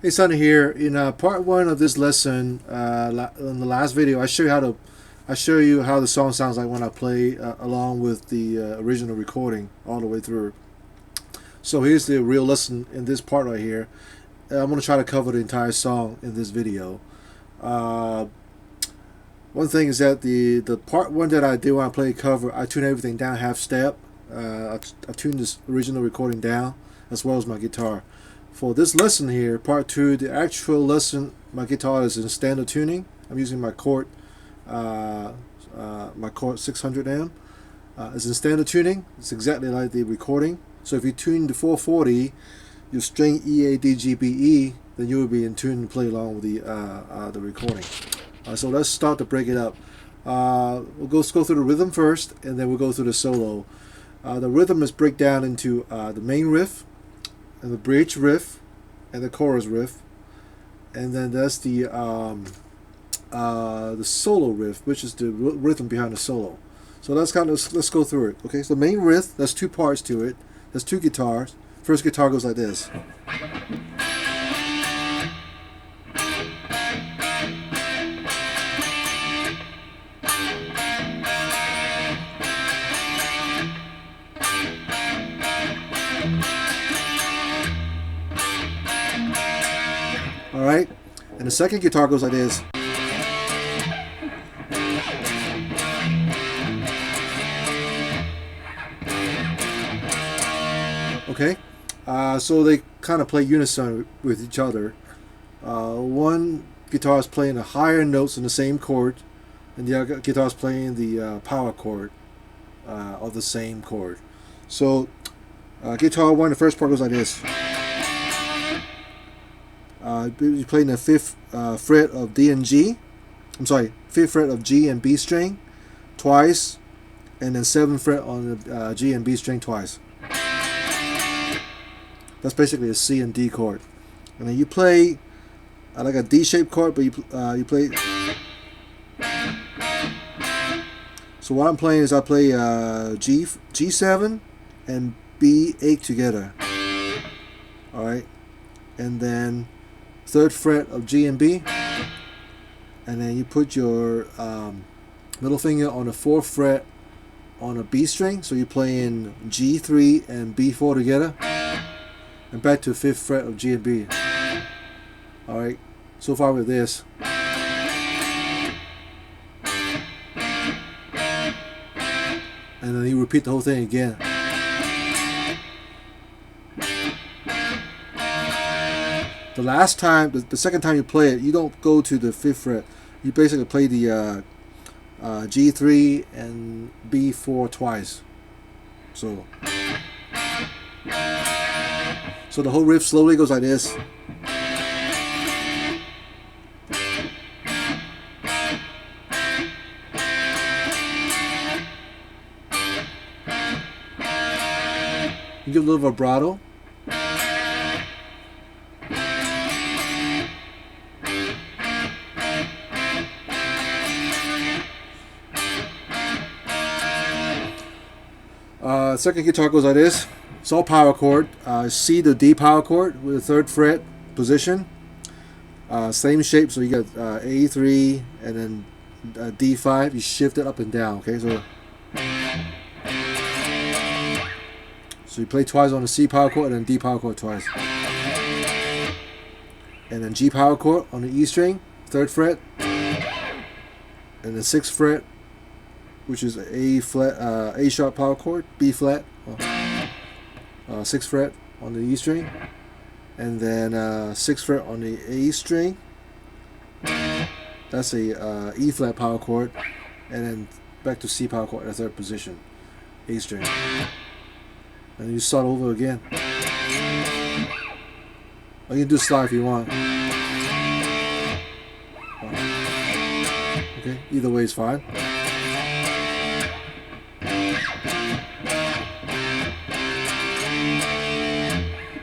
Hey Sonny here. In part one of this lesson, in the last video, I show you how the song sounds like when I play along with the original recording all the way through. So here's the real lesson in this part right here. I'm going to try to cover the entire song in this video. One thing is that the part one that I did when I played cover, I tuned everything down half step. I tuned this original recording down as well as my guitar. For this lesson here, part two, the actual lesson, my guitar is in standard tuning. I'm using my chord 600M. It's in standard tuning. It's exactly like the recording. So if you tune the 440, you string E, A, D, G, B, E, then you will be in tune to play along with the recording. So let's start to break it up. Let's go through the rhythm first, and then we'll go through the solo. The rhythm is break down into the main riff, and the bridge riff, and the chorus riff, and then that's the solo riff, which is the rhythm behind the solo. So let's go through it. Okay, so the main riff, there's two parts to it. There's two guitars. First guitar goes like this. Alright, and the second guitar goes like this. Okay, so they kind of play unison with each other. One guitar is playing the higher notes in the same chord, and the other guitar is playing the power chord of the same chord. So guitar one, the first part goes like this. You're playing the fifth fret of D and G. I'm sorry, fifth fret of G and B string twice, and then seventh fret on the G and B string twice. That's basically a C and D chord. And then you play like a D-shaped chord, but you play. So what I'm playing is I play G7 and B8 together. All right, and then third fret of G and B, and then you put your middle finger on the fourth fret on a B string, so you're playing G3 and B4 together, and back to fifth fret of G and B. Alright, so far with this. And then you repeat the whole thing again. The last time, the second time you play it, you don't go to the fifth fret. You basically play the G3 and B4 twice. So the whole riff slowly goes like this. You give a little vibrato. Second guitar goes like this. It's all power chord. C to D power chord with the third fret position. Same shape, so you got A3 and then D5. You shift it up and down. Okay, so you play twice on the C power chord and then D power chord twice, and then G power chord on the E string, third fret, and the sixth fret, which is A flat, A sharp power chord, B flat, sixth fret on the E string, and then sixth fret on the A string. That's a E flat power chord, and then back to C power chord in the third position, A string, and you start over again. Or you can do slide if you want. Okay, either way is fine.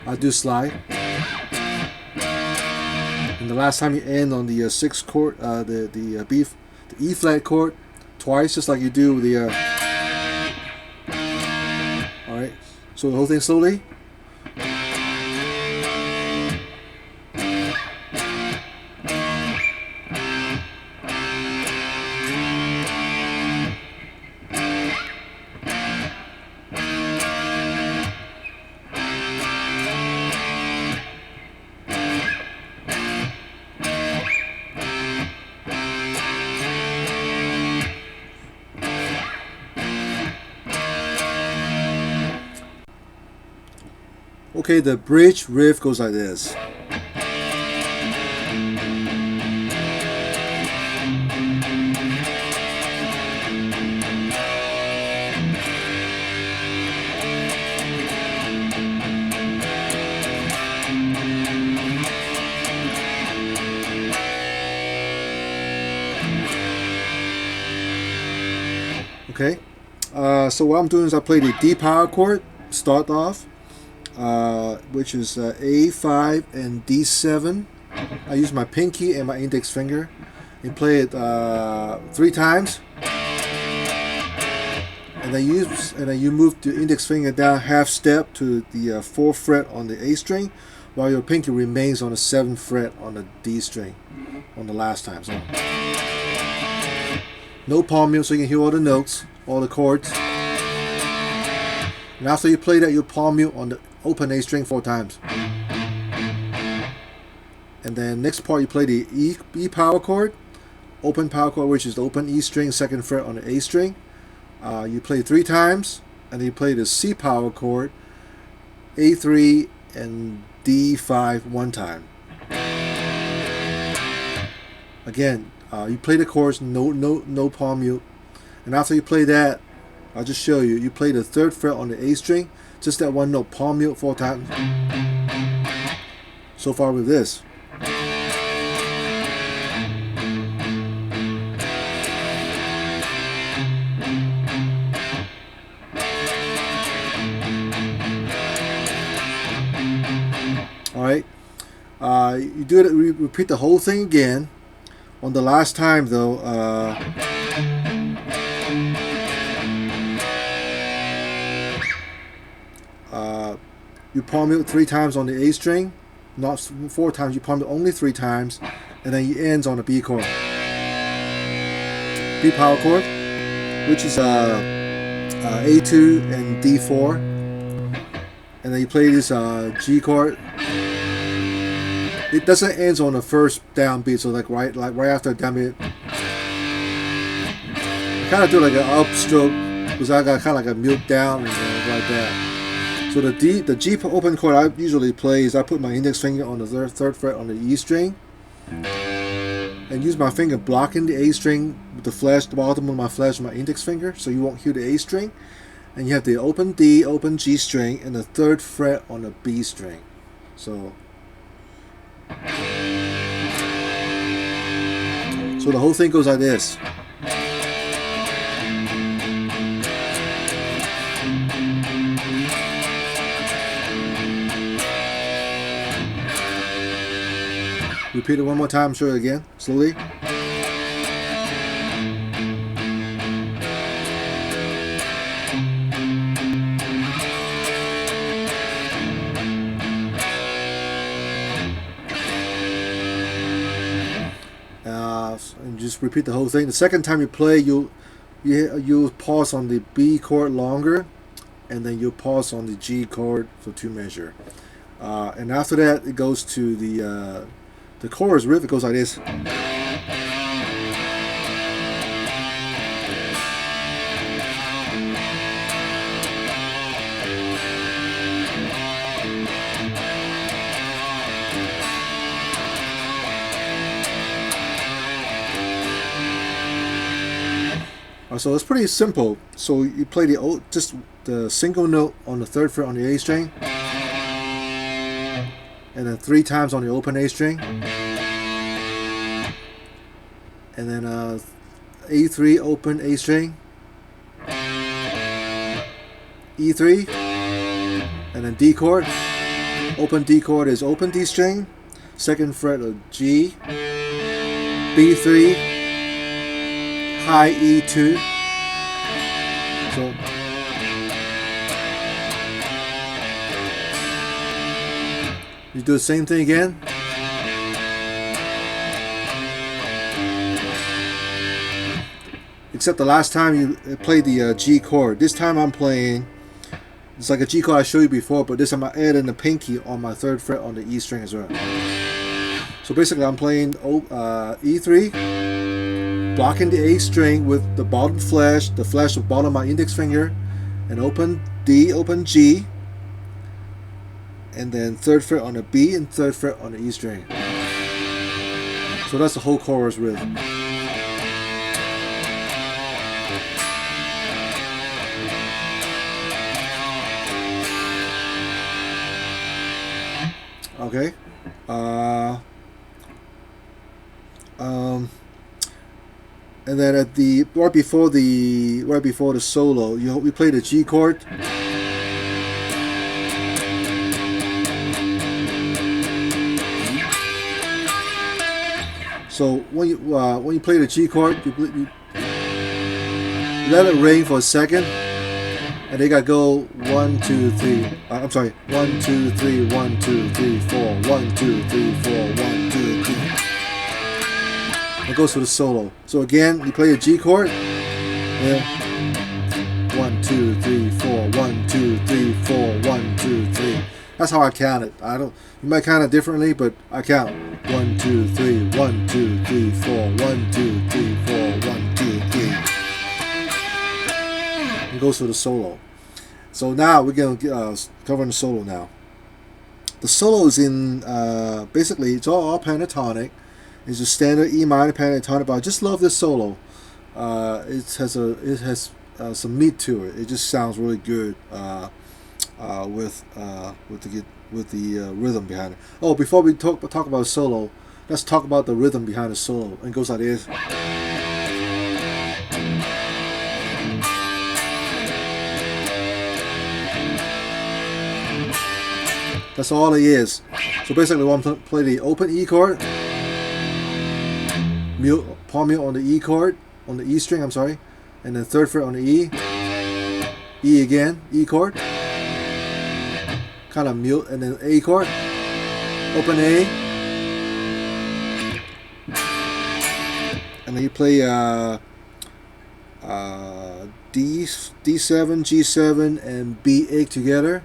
I do slide, and the last time you end on the sixth chord, the E flat chord, twice, just like you do the. All right, so the whole thing slowly. Okay, the bridge riff goes like this. Okay, so what I'm doing is I play the D power chord, start off, which is A5 and D7. I use my pinky and my index finger and play it 3 times, and then you move the index finger down half step to the 4th fret on the A string, while your pinky remains on the 7th fret on the D string on the last time. So no palm mute, so you can hear all the notes, all the chords. And after you play that, you palm mute on the open A string 4 times. And then next part, you play the E power chord, open power chord, which is the open E string, 2nd fret on the A string. You play 3 times, and then you play the C power chord, A3 and D5 1 time. Again, you play the chords, no palm mute. And after you play that, I'll just show you. You play the 3rd fret on the A string, just that one note, palm mute 4 times. So far with this. Alright, you do it. Repeat the whole thing again. On the last time though, you palm mute 3 times on the A string, not 4 times. You palm mute only 3 times, and then you ends on the B chord, B power chord, which is A2 and D4, and then you play this G chord. It doesn't end on the first downbeat, so like right after a downbeat. I kind of do like an upstroke because I got kind of like a mute down and like that. So the G open chord I usually play is I put my index finger on the 3rd fret on the E string, and use my finger blocking the A string with the flash, the bottom of my flash with my index finger, so you won't hear the A string. And you have the open D, open G string, and the 3rd fret on the B string. So the whole thing goes like this. Repeat it one more time, show it again, slowly. And just repeat the whole thing. The second time you play, you'll pause on the B chord longer, and then you'll pause on the G chord for 2 measure. And after that, it goes to the chorus riff. It goes like this. So it's pretty simple. So you play just the single note on the 3rd fret on the A string, and then 3 times on the open A string, and then A3 open A string, E3, and then D chord. Open D chord is open D string, 2nd fret of G, B3, high E2. So you do the same thing again. Except the last time you played the G chord. This time I'm playing, it's like a G chord I showed you before, but this time I add in the pinky on my 3rd fret on the E string as well. So basically I'm playing E3, blocking the A string with the bottom flash, the flash of bottom of my index finger, and open D, open G, and then 3rd fret on the B and 3rd fret on the E string. So that's the whole chorus rhythm. Okay. And then at the right before the solo, we play the G chord. So when you play the G chord, you let it ring for a second, and they gotta go 1, 2, 3. I'm sorry, 1, 2, 3, 1, 2, 3, 4, 1, 2, 3, 4, 1, 2, 3. It goes to the solo. So again, you play the G chord. Yeah. 1, 2, 3, 4, 1, 2, 3, 4, 1, 2, 3. That's how I count it. You might count it differently, but I count 1, 2, 3, 1, 2, 3, 4, 1, 2, 3, 4, 1, 2, 3. It goes to the solo. So now we're going to cover the solo now. The solo is in, basically, it's all pentatonic. It's a standard E minor pentatonic, but I just love this solo. It has some meat to it. It just sounds really good with the rhythm behind it. Oh, before we talk about solo, let's talk about the rhythm behind the solo. It goes like this. That's all it is. So basically, we want to play the open E chord, palm mute on the E chord, on the E string, I'm sorry, and then 3rd fret on the E, E again, E chord, kind of mute, and then A chord, open A, and then you play D7, G7, and B8 together.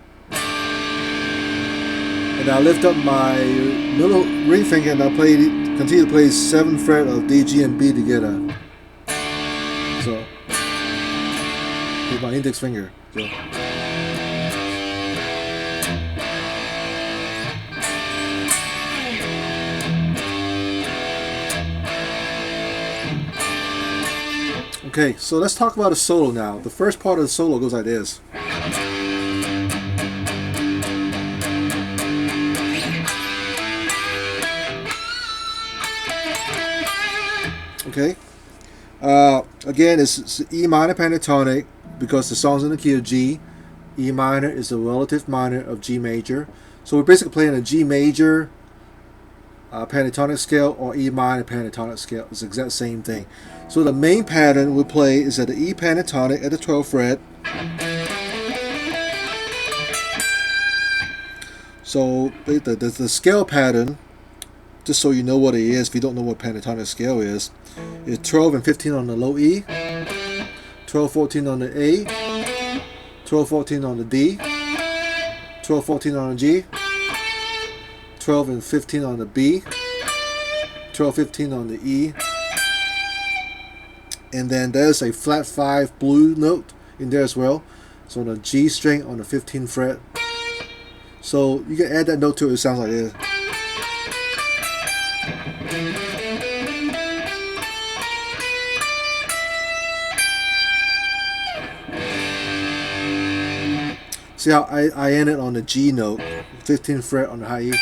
And I lift up my middle ring finger and I continue to play 7th fret of D, G, and B together. So, with my index finger. So. Okay, so let's talk about a solo now. The first part of the solo goes like this. Okay. Again, it's E minor pentatonic because the song's in the key of G. E minor is the relative minor of G major. So we're basically playing a G major pentatonic scale or E minor pentatonic scale. It's the exact same thing. So the main pattern we play is at the E pentatonic at the 12th fret. So the scale pattern, just so you know what it is, if you don't know what pentatonic scale is 12 and 15 on the low E, 12, 14 on the A, 12, 14 on the D, 12, 14 on the G, 12 and 15 on the B, 12, 15 on the E, and then there's a flat 5 blue note in there as well. So on the G string on the 15th fret. So you can add that note to it. It sounds like this. See how I end it on the G note, 15th fret on the high E.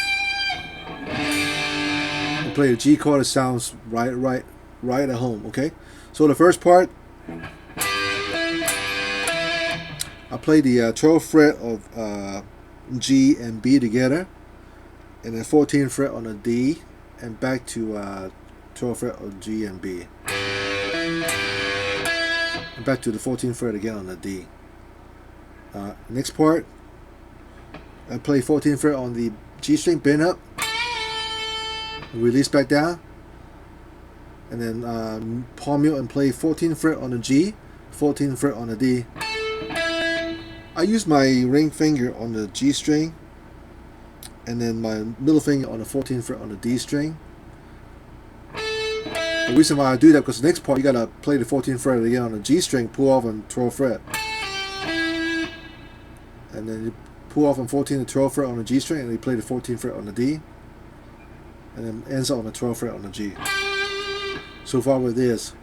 And play the G chord. It sounds right at home. Okay. So the first part, I play the 12th fret of G and B together, and then 14th fret on the D, and back to 12th fret of G and B, and back to the 14th fret again on the D. Next part, I play 14th fret on the G string, bend up, release back down, and then palm mute and play 14th fret on the G, 14th fret on the D. I use my ring finger on the G string, and then my middle finger on the 14th fret on the D string. The reason why I do that because the next part you gotta play the 14th fret again on the G string, pull off on 12th fret. And then you pull off on 14th and 12th fret on the G string, and you play the 14th fret on the D, and then ends up on the 12th fret on the G. So far with this.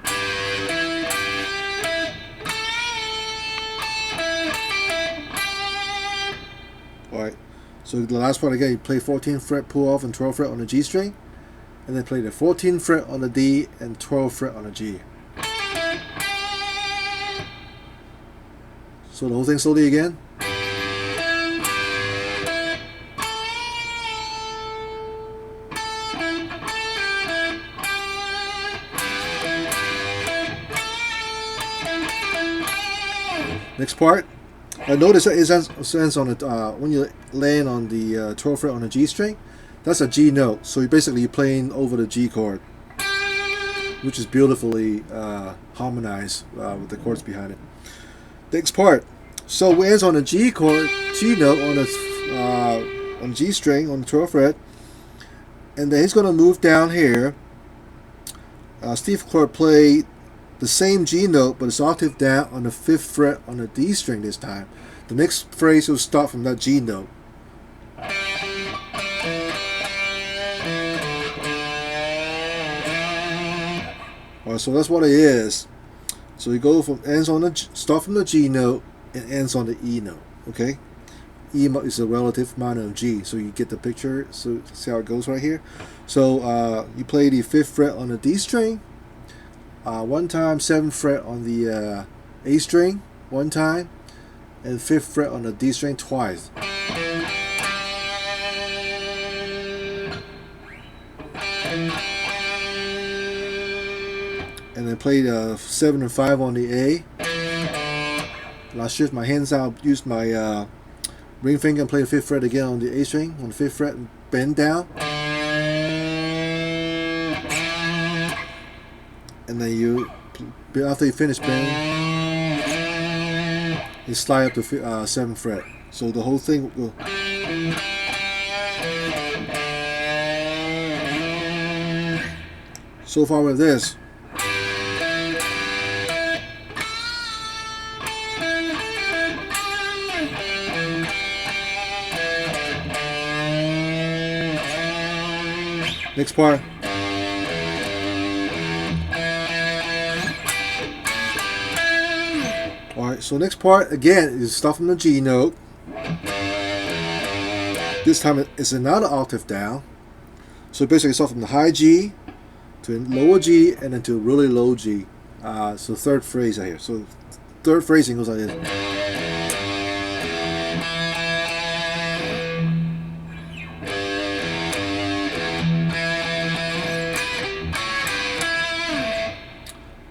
Alright, so the last part again, you play 14th fret, pull off, and 12th fret on the G string, and then play the 14th fret on the D and 12th fret on the G. So the whole thing slowly again. Next part. Notice that it ends on the when you land on the 12th fret on the G string. That's a G note. So you're playing over the G chord, which is beautifully harmonized with the chords behind it. Next part. So it ends on a G chord, G note on G string on the 12th fret, and then he's going to move down here. Steve Clark played the same G note, but it's octave down on the 5th fret on the D string this time. The next phrase will start from that G note. Alright, so that's what it is. So you go from start from the G note and ends on the E note. Okay, E is a relative minor of G, so you get the picture. So see how it goes right here. So you play the 5th fret on the D string one time, 7th fret on the A string one time, and 5th fret on the D string twice. And then play the 7 and 5 on the A. And I'll shift my hands out, use my ring finger and play the 5th fret again on the A string, on the 5th fret, and bend down. And then after you finish bending, you slide up to 7th fret. So the whole thing will. So far with this. Next part. Alright, so next part again is stuff from the G note. This time it's another octave down. So basically start from the high G to lower G and then to really low G. So third phrase right here. So third phrasing goes like this.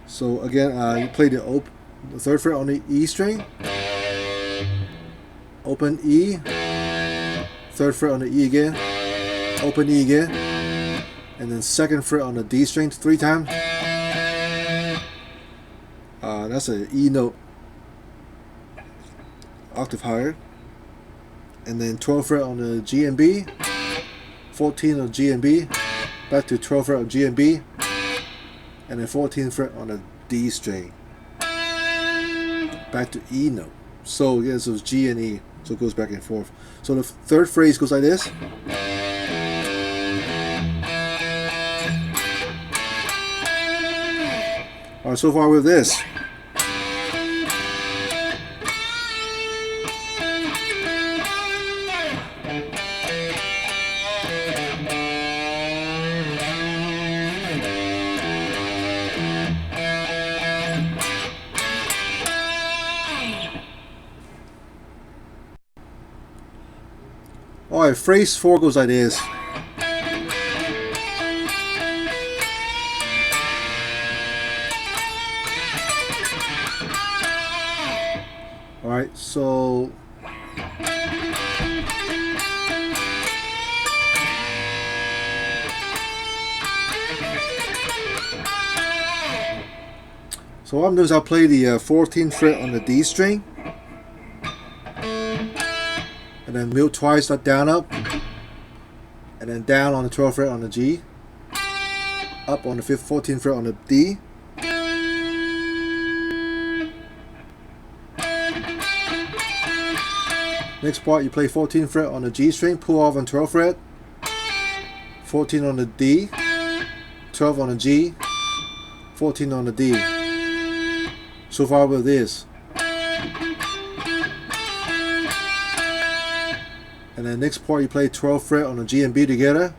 So again, you play the 3rd fret on the E string, open E, 3rd fret on the E again, open E again, and then 2nd fret on the D string 3 times. That's an E note, octave higher, and then 12th fret on the G and B, 14th on G and B, back to 12th fret on G and B, and then 14th fret on the D string, back to E note. So again, so it's G and E, so it goes back and forth. So the third phrase goes like this. Alright, so far with this. Alright, phrase 4 goes like this. Alright, so what I'm doing is I'll play the 14th fret on the D string, and then mute twice, that down up, and then down on the 12th fret on the G, up on the 14th fret on the D, Next part, you play 14th fret on the G string, pull off on 12th fret, 14 on the D, 12 on the G, 14 on the D. So far with this. And then next part, you play 12th fret on the G and B together,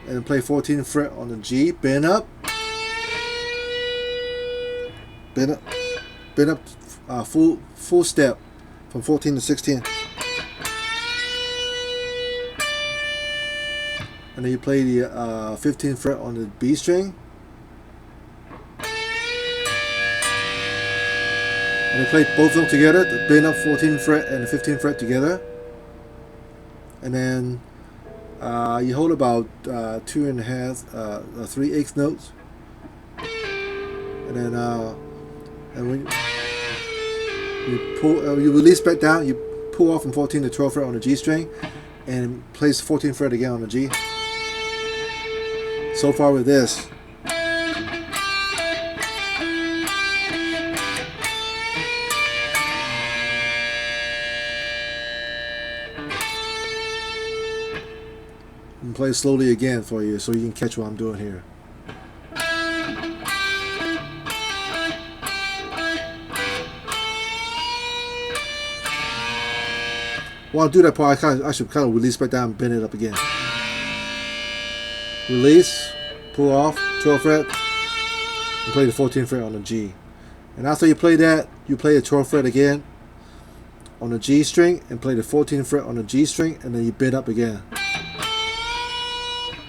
and then play 14th fret on the G, bend up, bend up, full step from 14 to 16. And then you play the 15th fret on the B string, and you play both of them together, the bend up 14th fret and the 15th fret together, and then you hold about 3/8 notes, and then when you pull, you release back down, you pull off from 14 to 12 fret on the G string, and place 14th fret again on the G. So far with this. And play slowly again for you so you can catch what I'm doing here. While I do that part, I should kind of release back down and bend it up again. Release, pull off, 12th fret, and play the 14th fret on the G. And after you play that, you play the 12th fret again on the G string and play the 14th fret on the G string, and then you bend up again.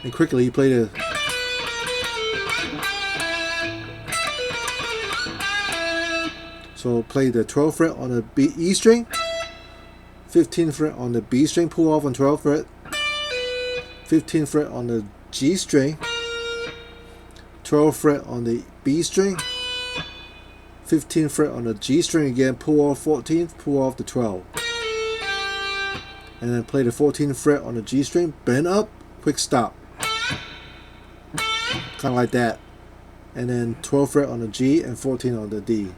And quickly you play the play the 12th fret on the E string, 15th fret on the B string, pull off on 12th fret, 15th fret on the G string, 12th fret on the B string, 15th fret on the G string again, pull off 14th, pull off the 12th, and then play the 14th fret on the G string, bend up, quick stop, kind of like that, and then 12th fret on the G and 14 on the D.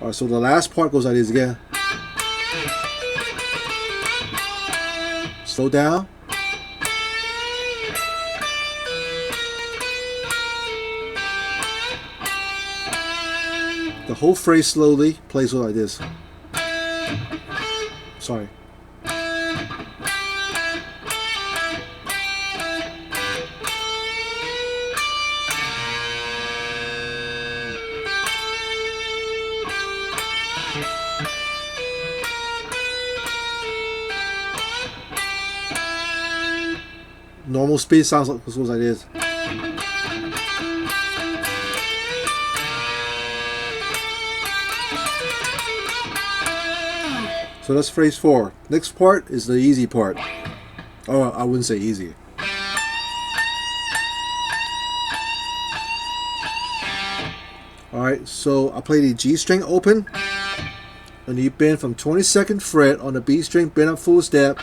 Alright, so the last part goes like this again. Slow down. The whole phrase slowly plays like this. Sorry. Normal speed sounds like this. So that's phrase 4. Next part is the easy part. Oh, I wouldn't say easy. Alright, so I play the G string open, and you bend from 22nd fret on the B string, bend up full step.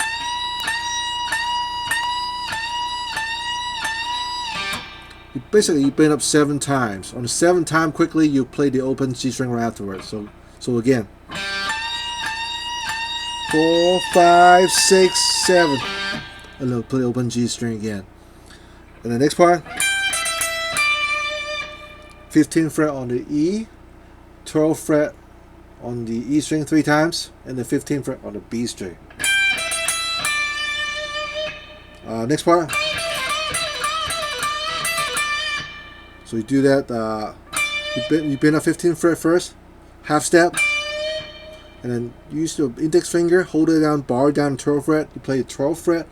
You bend up 7 times. On the 7th time, quickly you play the open G string right afterwards. So again, 4, 5, 6, 7, and then play open G string again. And the next part, 15th fret on the E, 12th fret on the E string 3 times, and the 15th fret on the B string. Next part. So you do that, you bend up 15th fret first, half step, and then use your index finger, hold it down, bar down 12th fret, you play the 12th fret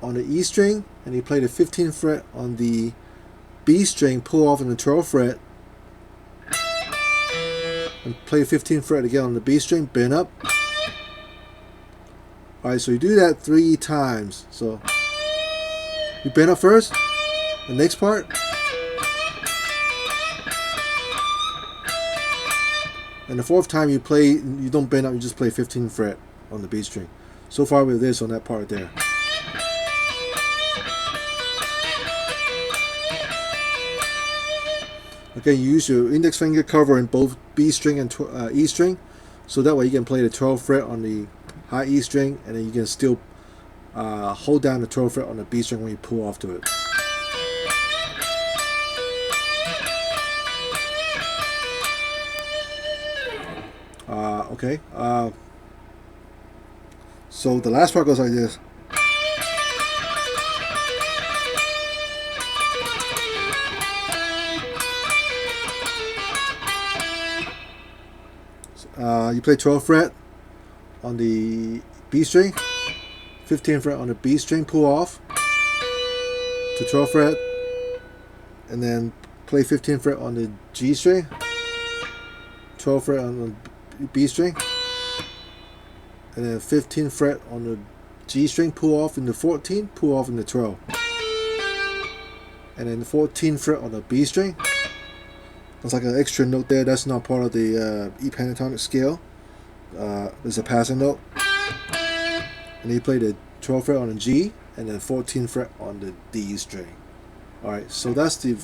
on the E string, and you play the 15th fret on the B string, pull off on the 12th fret, and play 15th fret again on the B string, bend up. Alright, so you do that 3 times. So you bend up first, the next part, and the 4th time you don't bend up, you just play 15th fret on the B string. So far with this on that part there. Okay, you use your index finger covering both B string and E string. So that way you can play the 12th fret on the high E string, and then you can still hold down the 12th fret on the B string when you pull off to it. Okay. So the last part goes like this. You play 12th fret on the B string, 15th fret on the B string, pull off to 12th fret, and then play 15th fret on the G string, 12th fret on the B string, and then 15th fret on the G string, pull off in the 14, pull off in the 12, and then the 14th fret on the B string. There's like an extra note there that's not part of the E pentatonic scale. There's a passing note, and then you play the 12th fret on the G, and then 14th fret on the D string. Alright, so that's the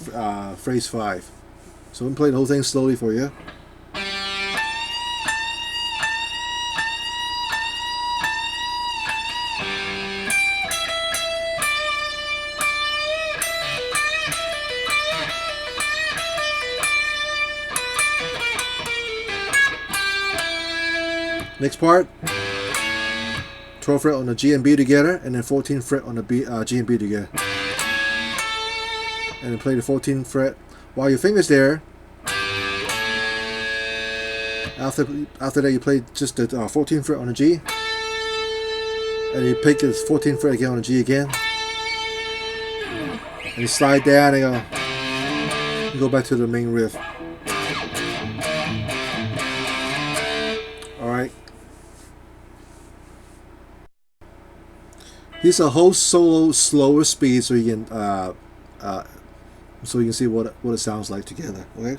phrase 5. So I'm playing the whole thing slowly for you. Next part, 12th fret on the G and B together, and then 14th fret on the G and B together. And then play the 14th fret while your finger's there. After that, you play just the 14th fret on the G, and you pick the 14th fret again on the G again, and you slide down and you go back to the main riff. All right. Here's a whole solo slower speed, so you can see what it sounds like together. Okay.